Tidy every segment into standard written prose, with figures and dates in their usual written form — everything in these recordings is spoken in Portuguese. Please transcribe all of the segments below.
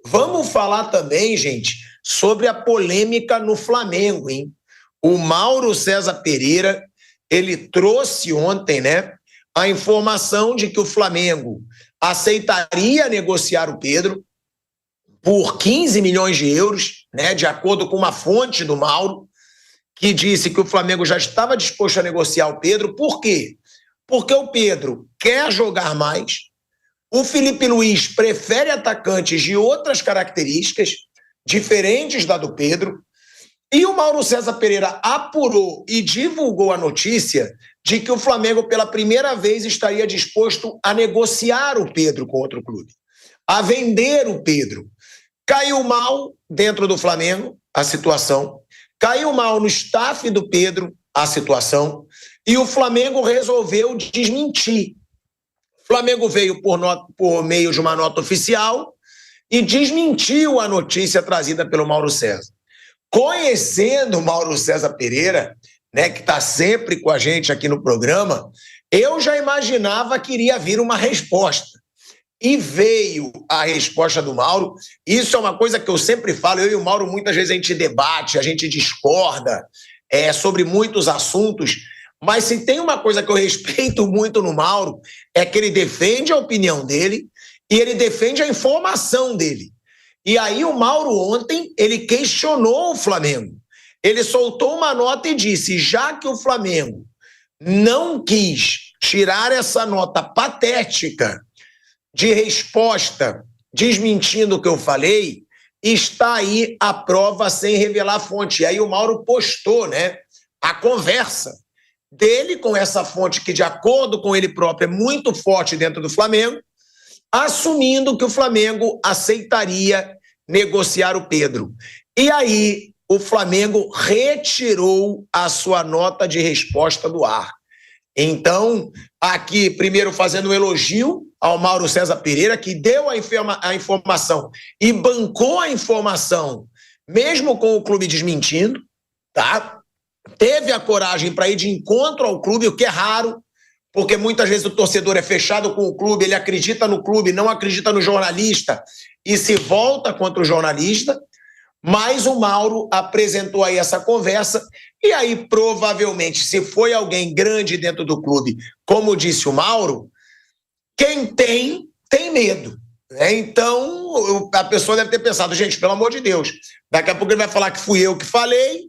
Vamos falar também, gente, sobre a polêmica no Flamengo, hein? O Mauro César Pereira, ele trouxe ontem, né, a informação de que o Flamengo aceitaria negociar o Pedro por 15 milhões de euros, né, de acordo com uma fonte do Mauro, que disse que o Flamengo já estava disposto a negociar o Pedro. Por quê? Porque o Pedro quer jogar mais, o Felipe Luiz prefere atacantes de outras características, diferentes da do Pedro, e o Mauro César Pereira apurou e divulgou a notícia de que o Flamengo, pela primeira vez, estaria disposto a negociar o Pedro com outro clube, a vender o Pedro. Caiu mal dentro do Flamengo a situação, caiu mal no staff do Pedro a situação, e o Flamengo resolveu desmentir. O Flamengo veio por meio de uma nota oficial e desmentiu a notícia trazida pelo Mauro César. Conhecendo o Mauro César Pereira, né, que está sempre com a gente aqui no programa, eu já imaginava que iria vir uma resposta. E veio a resposta do Mauro. Isso é uma coisa que eu sempre falo, eu e o Mauro muitas vezes a gente debate, a gente discorda sobre muitos assuntos, mas se tem uma coisa que eu respeito muito no Mauro, é que ele defende a opinião dele e ele defende a informação dele. E aí o Mauro ontem, ele questionou o Flamengo. Ele soltou uma nota e disse, já que o Flamengo não quis tirar essa nota patética de resposta desmentindo o que eu falei, está aí a prova sem revelar a fonte. E aí o Mauro postou, né, a conversa dele com essa fonte que, de acordo com ele próprio, é muito forte dentro do Flamengo, assumindo que o Flamengo aceitaria negociar o Pedro. E aí o Flamengo retirou a sua nota de resposta do ar. Então, aqui, primeiro fazendo um elogio ao Mauro César Pereira, que deu a informação e bancou a informação, mesmo com o clube desmentindo, tá? Teve a coragem para ir de encontro ao clube, o que é raro, porque muitas vezes o torcedor é fechado com o clube, ele acredita no clube, não acredita no jornalista e se volta contra o jornalista. Mas o Mauro apresentou aí essa conversa e aí provavelmente, se foi alguém grande dentro do clube, como disse o Mauro, quem tem medo, né? Então a pessoa deve ter pensado, gente, pelo amor de Deus, daqui a pouco ele vai falar que fui eu que falei,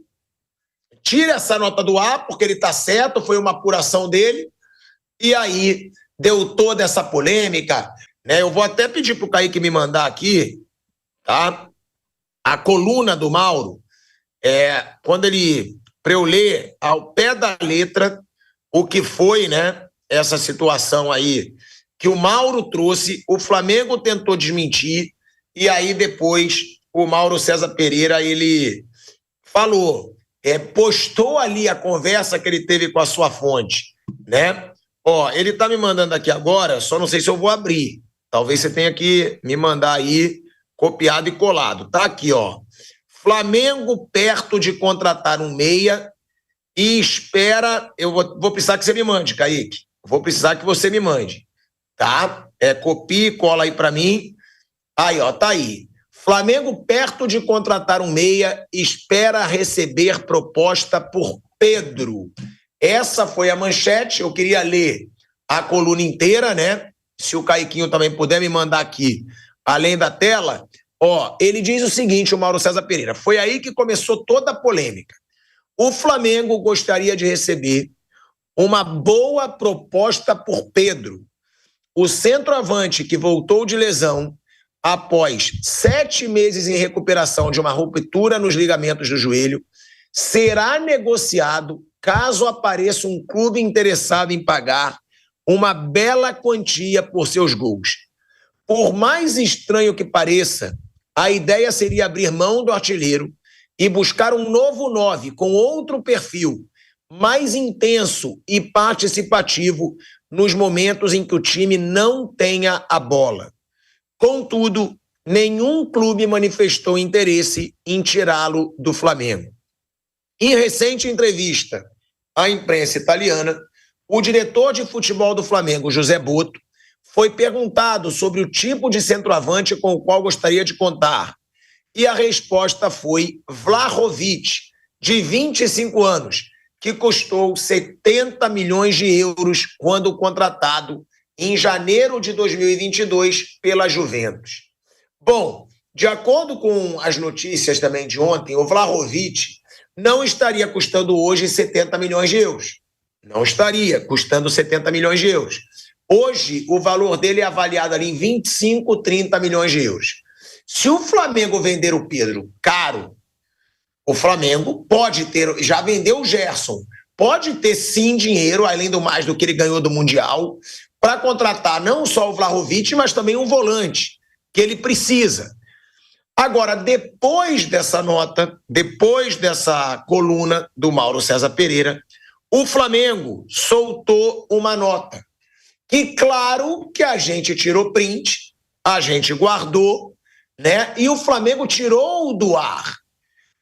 tira essa nota do ar, porque ele está certo, foi uma apuração dele, e aí deu toda essa polêmica, né? Eu vou até pedir para o Kaique me mandar aqui, tá? A coluna do Mauro, quando ele, para eu ler ao pé da letra o que foi, né, essa situação aí que o Mauro trouxe, o Flamengo tentou desmentir, e aí depois o Mauro César Pereira, ele falou, postou ali a conversa que ele teve com a sua fonte, né? Ó, ele tá me mandando aqui agora, só não sei se eu vou abrir, talvez você tenha que me mandar aí copiado e colado. Tá aqui, ó. Flamengo perto de contratar um meia e espera... Eu vou precisar que você me mande, Kaique. Vou precisar que você me mande. Tá? Copia e cola aí pra mim. Aí, ó, tá aí. Flamengo perto de contratar um meia, espera receber proposta por Pedro. Essa foi a manchete. Eu queria ler a coluna inteira, né? Se o Caiquinho também puder me mandar aqui, além da tela, ó, ele diz o seguinte, o Mauro César Pereira, foi aí que começou toda a polêmica. O Flamengo gostaria de receber uma boa proposta por Pedro. O centroavante que voltou de lesão após 7 meses em recuperação de uma ruptura nos ligamentos do joelho, será negociado caso apareça um clube interessado em pagar uma bela quantia por seus gols. Por mais estranho que pareça, a ideia seria abrir mão do artilheiro e buscar um novo 9 com outro perfil, mais intenso e participativo nos momentos em que o time não tenha a bola. Contudo, nenhum clube manifestou interesse em tirá-lo do Flamengo. Em recente entrevista à imprensa italiana, o diretor de futebol do Flamengo, José Botto, foi perguntado sobre o tipo de centroavante com o qual gostaria de contar. E a resposta foi Vlahovic, de 25 anos, que custou 70 milhões de euros quando contratado em janeiro de 2022 pela Juventus. Bom, de acordo com as notícias também de ontem, o Vlahovic não estaria custando hoje 70 milhões de euros. Não estaria custando 70 milhões de euros. Hoje, o valor dele é avaliado ali em 25, 30 milhões de euros. Se o Flamengo vender o Pedro caro, o Flamengo pode ter, já vendeu o Gerson, pode ter sim dinheiro, além do mais do que ele ganhou do Mundial, para contratar não só o Vlahovic, mas também um volante, que ele precisa. Agora, depois dessa nota, depois dessa coluna do Mauro César Pereira, o Flamengo soltou uma nota. Que claro que a gente tirou print, a gente guardou, né? E o Flamengo tirou do ar.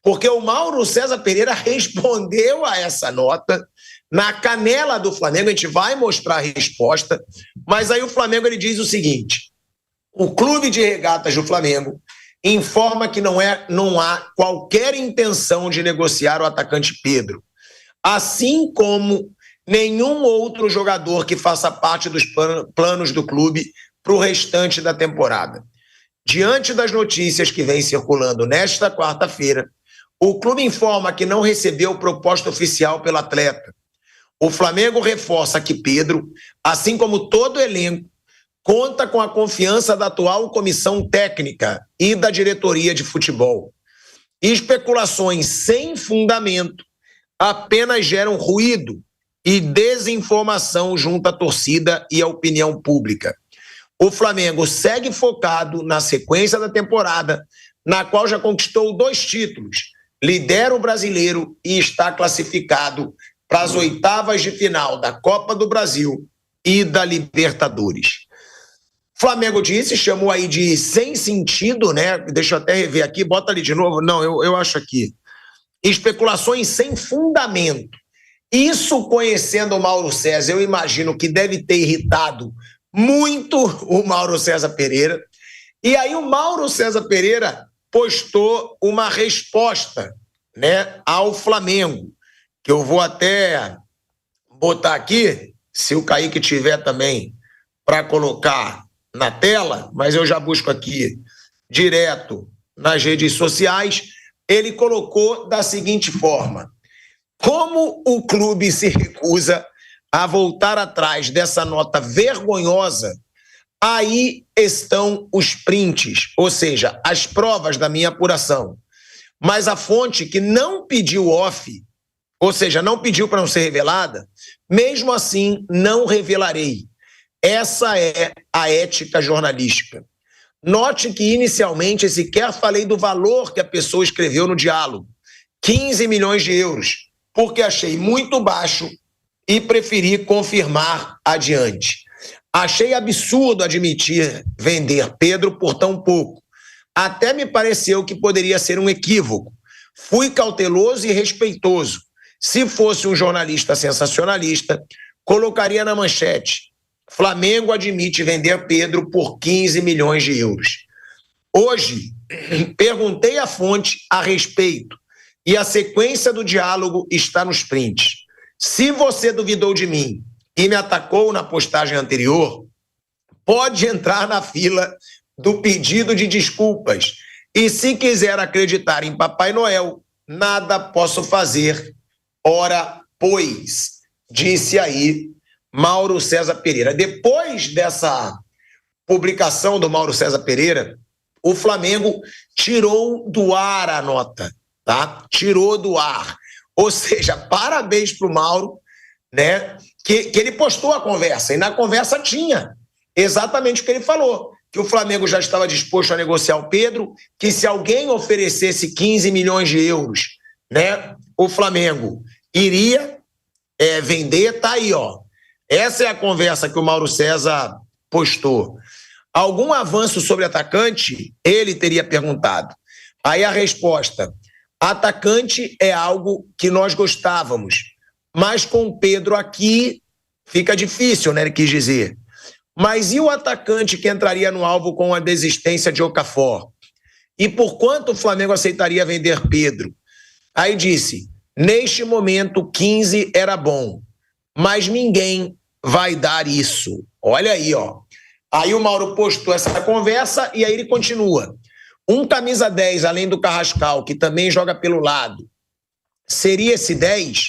Porque o Mauro César Pereira respondeu a essa nota na canela do Flamengo. A gente vai mostrar a resposta, mas aí o Flamengo ele diz o seguinte: o Clube de Regatas do Flamengo informa que não há qualquer intenção de negociar o atacante Pedro, assim como nenhum outro jogador que faça parte dos planos do clube para o restante da temporada. Diante das notícias que vêm circulando nesta quarta-feira, o clube informa que não recebeu proposta oficial pelo atleta. O Flamengo reforça que Pedro, assim como todo o elenco, conta com a confiança da atual comissão técnica e da diretoria de futebol. Especulações sem fundamento apenas geram ruído e desinformação junto à torcida e à opinião pública. O Flamengo segue focado na sequência da temporada, na qual já conquistou 2 títulos, lidera o Brasileiro e está classificado para as oitavas de final da Copa do Brasil e da Libertadores. Flamengo disse, chamou aí de sem sentido, né? Deixa eu até rever aqui, bota ali de novo. Não, eu acho aqui. Especulações sem fundamento. Isso, conhecendo o Mauro César, eu imagino que deve ter irritado muito o Mauro César Pereira. E aí o Mauro César Pereira postou uma resposta, né, ao Flamengo, que eu vou até botar aqui, se o Kaique tiver também para colocar na tela, mas eu já busco aqui direto nas redes sociais. Ele colocou da seguinte forma: como o clube se recusa a voltar atrás dessa nota vergonhosa, aí estão os prints, ou seja, as provas da minha apuração. Mas a fonte que não pediu off, ou seja, não pediu para não ser revelada, mesmo assim não revelarei. Essa é a ética jornalística. Note que inicialmente sequer falei do valor que a pessoa escreveu no diálogo, 15 milhões de euros, porque achei muito baixo e preferi confirmar adiante. Achei absurdo admitir vender Pedro por tão pouco. Até me pareceu que poderia ser um equívoco. Fui cauteloso e respeitoso. Se fosse um jornalista sensacionalista, colocaria na manchete: Flamengo admite vender Pedro por 15 milhões de euros. Hoje, perguntei à fonte a respeito e a sequência do diálogo está nos prints. Se você duvidou de mim e me atacou na postagem anterior, pode entrar na fila do pedido de desculpas. E se quiser acreditar em Papai Noel, nada posso fazer. Ora, pois, disse aí Mauro César Pereira. Depois dessa publicação do Mauro César Pereira, o Flamengo tirou do ar a nota, tá? Tirou do ar. Ou seja, parabéns para o Mauro, né? Que ele postou a conversa, e na conversa tinha exatamente o que ele falou, que o Flamengo já estava disposto a negociar o Pedro, que se alguém oferecesse 15 milhões de euros, né, o Flamengo iria vender. Tá aí, ó. Essa é a conversa que o Mauro César postou. Algum avanço sobre atacante? Ele teria perguntado. Aí a resposta: atacante é algo que nós gostávamos, mas com o Pedro aqui fica difícil, né? Ele quis dizer. Mas e o atacante que entraria no alvo com a desistência de Okafor? E por quanto o Flamengo aceitaria vender Pedro? Aí disse, neste momento 15 era bom, mas ninguém vai dar isso. Olha aí, ó. Aí o Mauro postou essa conversa e aí ele continua. Um camisa 10, além do Carrascal, que também joga pelo lado, seria esse 10?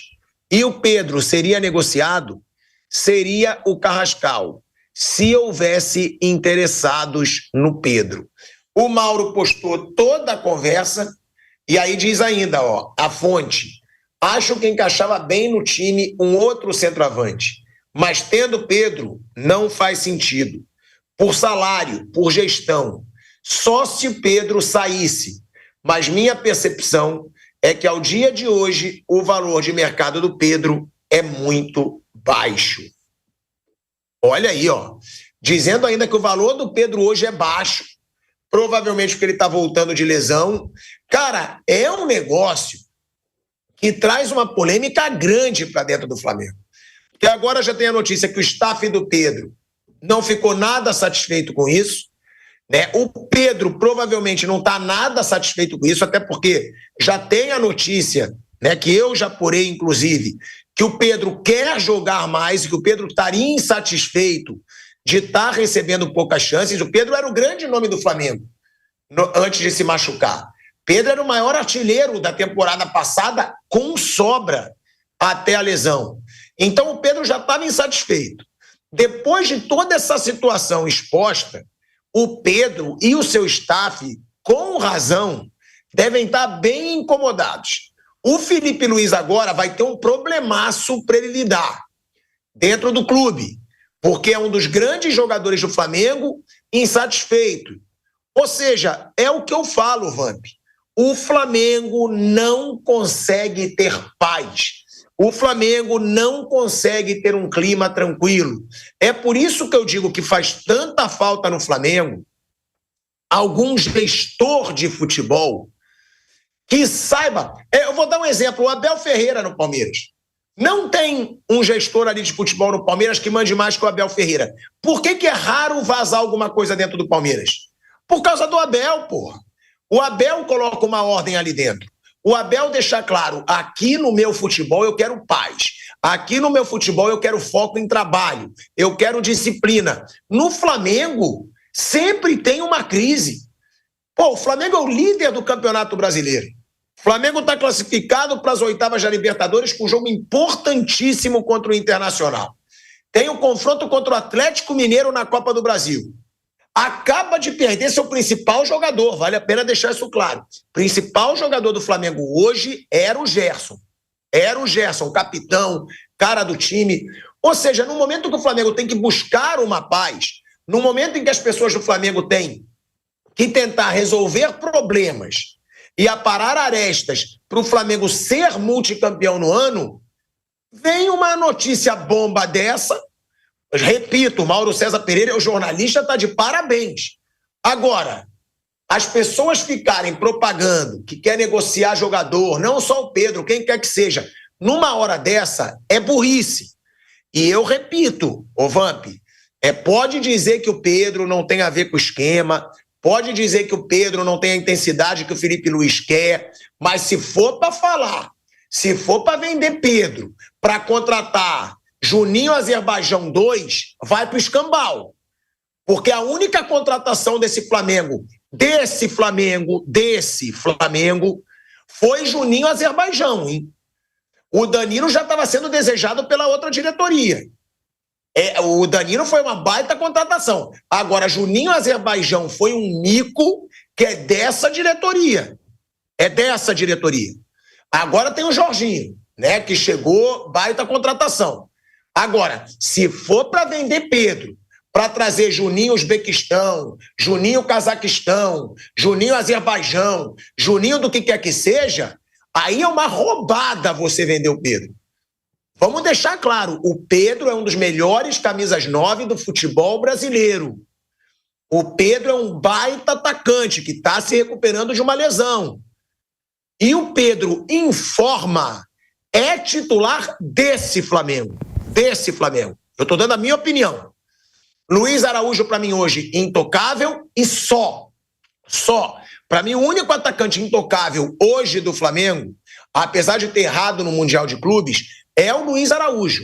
E o Pedro seria negociado? Seria o Carrascal, se houvesse interessados no Pedro. O Mauro postou toda a conversa e aí diz ainda, ó, a fonte, acho que encaixava bem no time um outro centroavante, mas tendo Pedro não faz sentido. Por salário, por gestão, só se Pedro saísse. Mas minha percepção é que ao dia de hoje o valor de mercado do Pedro é muito baixo. Olha aí, ó, dizendo ainda que o valor do Pedro hoje é baixo, provavelmente porque ele está voltando de lesão. Cara, é um negócio que traz uma polêmica grande para dentro do Flamengo. Porque agora já tem a notícia que o staff do Pedro não ficou nada satisfeito com isso, né? O Pedro provavelmente não está nada satisfeito com isso, até porque já tem a notícia, né, que eu já apurei, inclusive, que o Pedro quer jogar mais, que o Pedro estaria insatisfeito de estar recebendo poucas chances. O Pedro era o grande nome do Flamengo antes de se machucar. Pedro era o maior artilheiro da temporada passada com sobra até a lesão. Então o Pedro já estava insatisfeito. Depois de toda essa situação exposta, o Pedro e o seu staff, com razão, devem estar bem incomodados. O Felipe Luiz agora vai ter um problemaço para ele lidar dentro do clube, porque é um dos grandes jogadores do Flamengo insatisfeito. Ou seja, é o que eu falo, Vamp. O Flamengo não consegue ter paz. O Flamengo não consegue ter um clima tranquilo. É por isso que eu digo que faz tanta falta no Flamengo algum gestor de futebol que saiba. Eu vou dar um exemplo, o Abel Ferreira no Palmeiras. Não tem um gestor ali de futebol no Palmeiras que mande mais que o Abel Ferreira. Por que é raro vazar alguma coisa dentro do Palmeiras? Por causa do Abel, porra. O Abel coloca uma ordem ali dentro. O Abel deixa claro, aqui no meu futebol eu quero paz. Aqui no meu futebol eu quero foco em trabalho. Eu quero disciplina. No Flamengo, sempre tem uma crise. Pô, o Flamengo é o líder do Campeonato Brasileiro. O Flamengo está classificado para as oitavas da Libertadores com um jogo importantíssimo contra o Internacional. Tem o confronto contra o Atlético Mineiro na Copa do Brasil. Acaba de perder seu principal jogador, vale a pena deixar isso claro. O principal jogador do Flamengo hoje era o Gerson. Era o Gerson, capitão, cara do time. Ou seja, no momento que o Flamengo tem que buscar uma paz, no momento em que as pessoas do Flamengo têm que tentar resolver problemas e aparar arestas para o Flamengo ser multicampeão no ano, vem uma notícia bomba dessa. Repito, Mauro César Pereira, o jornalista, está de parabéns. Agora, as pessoas ficarem propagando que quer negociar jogador, não só o Pedro, quem quer que seja, numa hora dessa, é burrice. E eu repito, ô Vamp, pode dizer que o Pedro não tem a ver com o esquema, pode dizer que o Pedro não tem a intensidade que o Felipe Luiz quer, mas se for para falar, se for para vender Pedro, para contratar Juninho Azerbaijão 2, vai para o escambau. Porque a única contratação desse Flamengo, foi Juninho Azerbaijão, hein? O Danilo já estava sendo desejado pela outra diretoria. O Danilo foi uma baita contratação. Agora, Juninho Azerbaijão foi um mico que é dessa diretoria. É dessa diretoria. Agora tem o Jorginho, né, que chegou, baita contratação. Agora, se for para vender Pedro, para trazer Juninho Uzbequistão, Juninho Cazaquistão, Juninho Azerbaijão, Juninho do que quer que seja, aí é uma roubada você vender o Pedro. Vamos deixar claro, o Pedro é um dos melhores camisas 9 do futebol brasileiro. O Pedro é um baita atacante que está se recuperando de uma lesão. E o Pedro, em forma, é titular desse Flamengo. Eu estou dando a minha opinião. Luiz Araújo, para mim, hoje, intocável e só. Só. Para mim, o único atacante intocável hoje do Flamengo, apesar de ter errado no Mundial de Clubes, é o Luiz Araújo.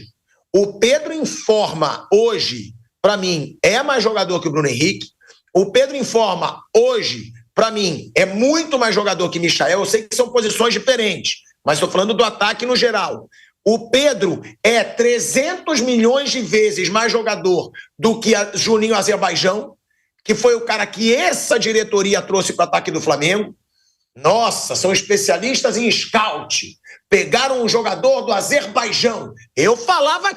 O Pedro em forma hoje, para mim, é mais jogador que o Bruno Henrique. O Pedro em forma hoje, para mim, é muito mais jogador que Michael. Eu sei que são posições diferentes, mas estou falando do ataque no geral. O Pedro é 300 milhões de vezes mais jogador do que a Juninho Azerbaijão, que foi o cara que essa diretoria trouxe para o ataque do Flamengo. Nossa, são especialistas em scout. Pegaram um jogador do Azerbaijão. Eu falava,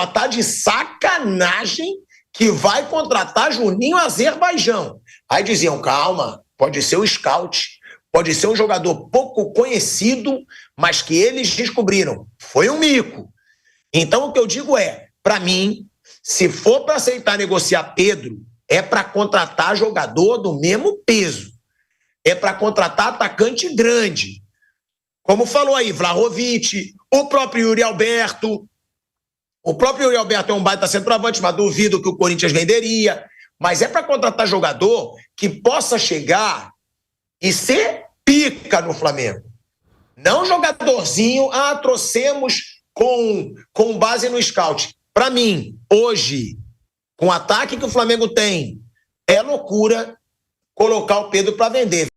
tá de sacanagem que vai contratar Juninho Azerbaijão. Aí diziam, calma, pode ser o scout, pode ser um jogador pouco conhecido, mas que eles descobriram. Foi um mico. Então o que eu digo é, para mim, se for para aceitar negociar Pedro, é para contratar jogador do mesmo peso. É para contratar atacante grande. Como falou aí, Vlahovic, o próprio Yuri Alberto. O próprio Yuri Alberto é um baita centroavante, mas duvido que o Corinthians venderia. Mas é para contratar jogador que possa chegar e ser pica no Flamengo. Não jogadorzinho, trouxemos com base no scout. Para mim, hoje, com o ataque que o Flamengo tem, é loucura colocar o Pedro para vender.